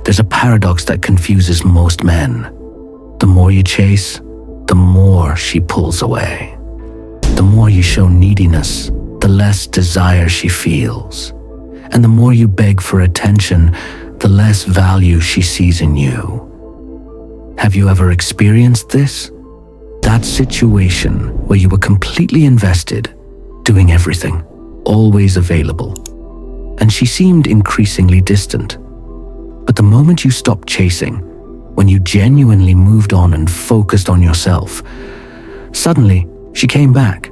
There's a paradox that confuses most men. The more you chase, the more she pulls away. The more you show neediness, the less desire she feels. And the more you beg for attention, the less value she sees in you. Have you ever experienced this? That situation where you were completely invested, doing everything, always available, and she seemed increasingly distant. But the moment you stopped chasing, when you genuinely moved on and focused on yourself, suddenly she came back,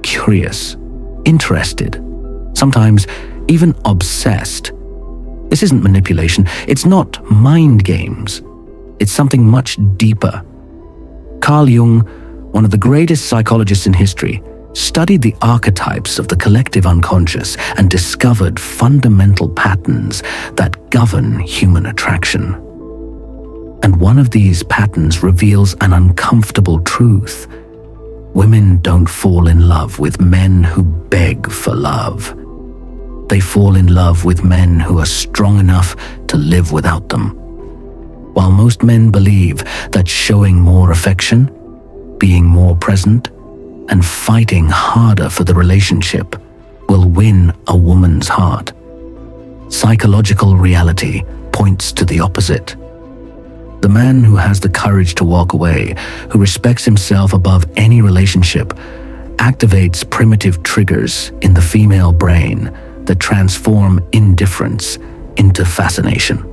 curious, interested, sometimes even obsessed. This isn't manipulation, it's not mind games. It's something much deeper. Carl Jung, one of the greatest psychologists in history, studied the archetypes of the collective unconscious and discovered fundamental patterns that govern human attraction. And one of these patterns reveals an uncomfortable truth. Women don't fall in love with men who beg for love. They fall in love with men who are strong enough to live without them. While most men believe that showing more affection, being more present, and fighting harder for the relationship will win a woman's heart, psychological reality points to the opposite. The man who has the courage to walk away, who respects himself above any relationship, activates primitive triggers in the female brain that transform indifference into fascination.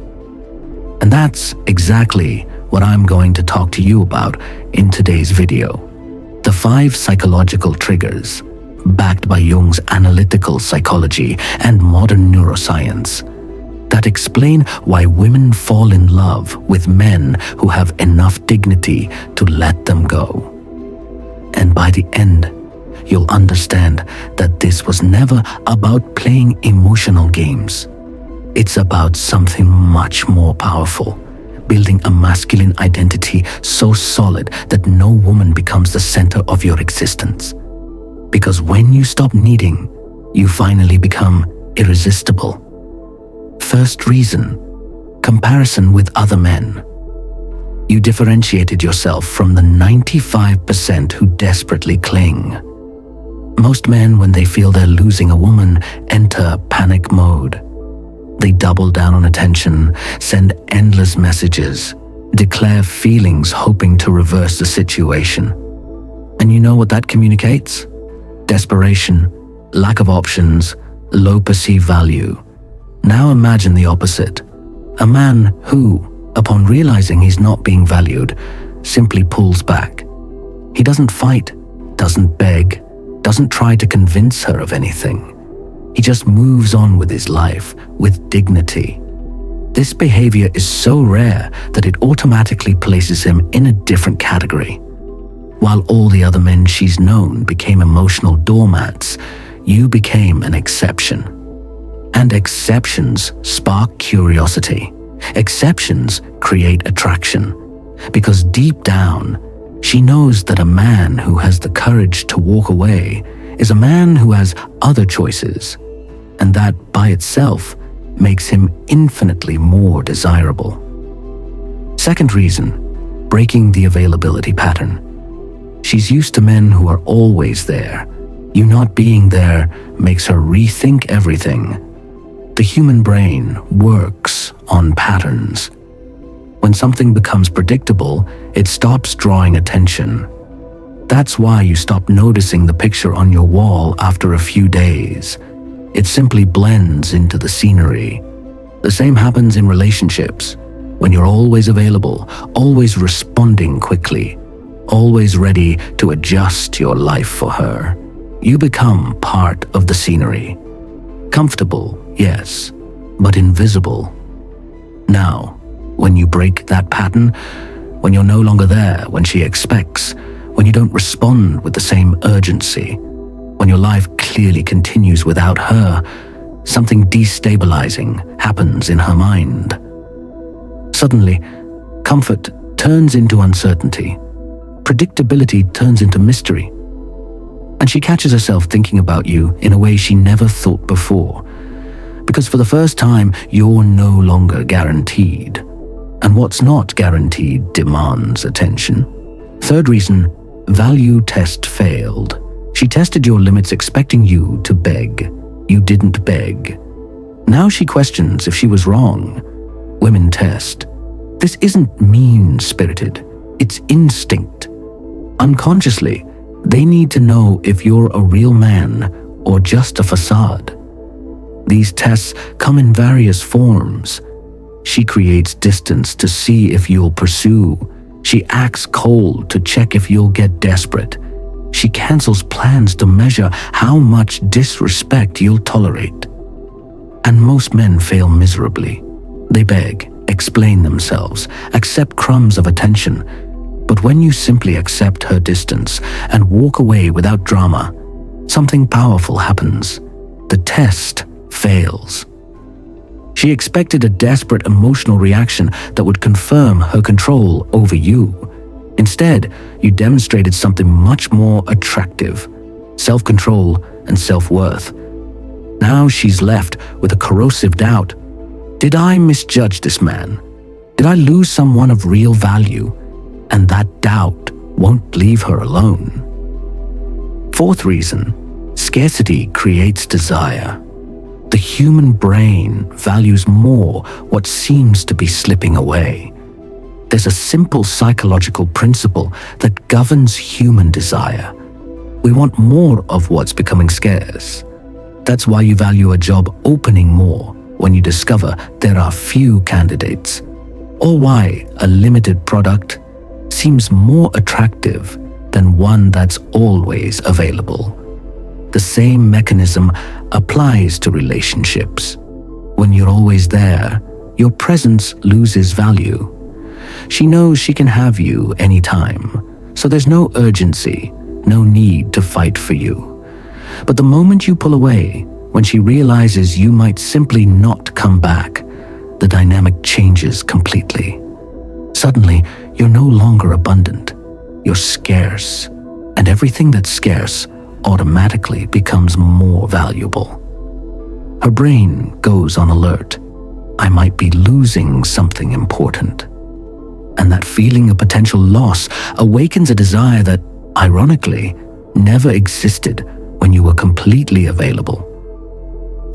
And that's exactly what I'm going to talk to you about in today's video. The 5 psychological triggers, backed by Jung's analytical psychology and modern neuroscience, that explain why women fall in love with men who have enough dignity to let them go. And by the end, you'll understand that this was never about playing emotional games. It's about something much more powerful, building a masculine identity so solid that no woman becomes the center of your existence. Because when you stop needing, you finally become irresistible. First reason, comparison with other men. You differentiated yourself from the 95% who desperately cling. Most men, when they feel they're losing a woman, enter panic mode. They double down on attention, send endless messages, declare feelings hoping to reverse the situation. And you know what that communicates? Desperation, lack of options, low perceived value. Now imagine the opposite. A man who, upon realizing he's not being valued, simply pulls back. He doesn't fight, doesn't beg, doesn't try to convince her of anything. He just moves on with his life with dignity. This behavior is so rare that it automatically places him in a different category. While all the other men she's known became emotional doormats, you became an exception. And exceptions spark curiosity. Exceptions create attraction. Because deep down, she knows that a man who has the courage to walk away is a man who has other choices, and that by itself makes him infinitely more desirable. Second reason, breaking the availability pattern. She's used to men who are always there. You not being there makes her rethink everything. The human brain works on patterns. When something becomes predictable, it stops drawing attention. That's why you stop noticing the picture on your wall after a few days. It simply blends into the scenery. The same happens in relationships. When you're always available, always responding quickly, always ready to adjust your life for her, you become part of the scenery. Comfortable, yes, but invisible. Now, when you break that pattern, when you're no longer there when she expects, when you don't respond with the same urgency, when your life clearly continues without her, something destabilizing happens in her mind. Suddenly, comfort turns into uncertainty. Predictability turns into mystery. And she catches herself thinking about you in a way she never thought before. Because for the first time, you're no longer guaranteed. And what's not guaranteed demands attention. Third reason, value test failed. She tested your limits expecting you to beg. You didn't beg. Now she questions if she was wrong. Women test. This isn't mean-spirited. It's instinct. Unconsciously, they need to know if you're a real man or just a facade. These tests come in various forms. She creates distance to see if you'll pursue. She acts cold to check if you'll get desperate. She cancels plans to measure how much disrespect you'll tolerate. And most men fail miserably. They beg, explain themselves, accept crumbs of attention. But when you simply accept her distance and walk away without drama, something powerful happens. The test fails. She expected a desperate emotional reaction that would confirm her control over you. Instead, you demonstrated something much more attractive: self-control and self-worth. Now she's left with a corrosive doubt. Did I misjudge this man? Did I lose someone of real value? And that doubt won't leave her alone. Fourth reason, scarcity creates desire. The human brain values more what seems to be slipping away. There's a simple psychological principle that governs human desire. We want more of what's becoming scarce. That's why you value a job opening more when you discover there are few candidates, or why a limited product seems more attractive than one that's always available. The same mechanism applies to relationships. When you're always there, your presence loses value. She knows she can have you anytime, so there's no urgency, no need to fight for you. But the moment you pull away, when she realizes you might simply not come back, the dynamic changes completely. Suddenly, you're no longer abundant. You're scarce, and everything that's scarce automatically becomes more valuable. Her brain goes on alert. I might be losing something important. And that feeling of potential loss awakens a desire that, ironically, never existed when you were completely available.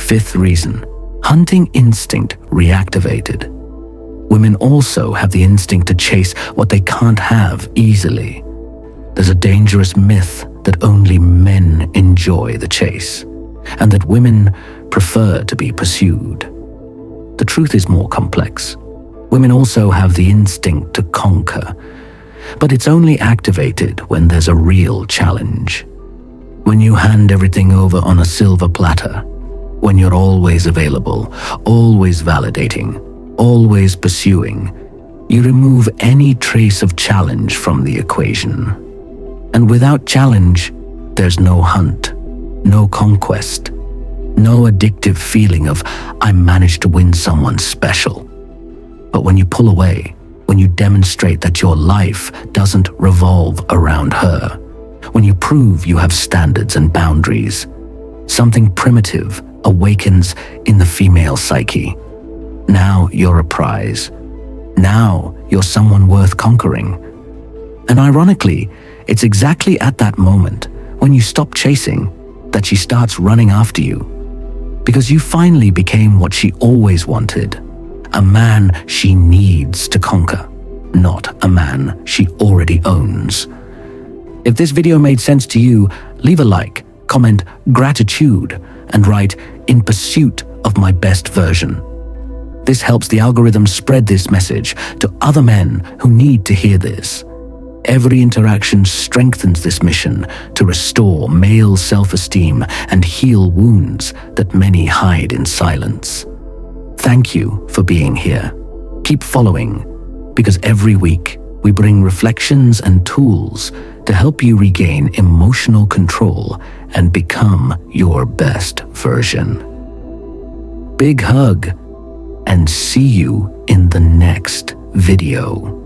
Fifth reason, hunting instinct reactivated. Women also have the instinct to chase what they can't have easily. There's a dangerous myth that only men enjoy the chase, and that women prefer to be pursued. The truth is more complex. Women also have the instinct to conquer, but it's only activated when there's a real challenge. When you hand everything over on a silver platter, when you're always available, always validating, always pursuing, you remove any trace of challenge from the equation. And without challenge, there's no hunt, no conquest, no addictive feeling of, I managed to win someone special. But when you pull away, when you demonstrate that your life doesn't revolve around her, when you prove you have standards and boundaries, something primitive awakens in the female psyche. Now you're a prize. Now you're someone worth conquering. And ironically, it's exactly at that moment, when you stop chasing, that she starts running after you. Because you finally became what she always wanted, a man she needs to conquer, not a man she already owns. If this video made sense to you, leave a like, comment gratitude, and write in pursuit of my best version. This helps the algorithm spread this message to other men who need to hear this. Every interaction strengthens this mission to restore male self-esteem and heal wounds that many hide in silence. Thank you for being here. Keep following, because every week we bring reflections and tools to help you regain emotional control and become your best version. Big hug, and see you in the next video.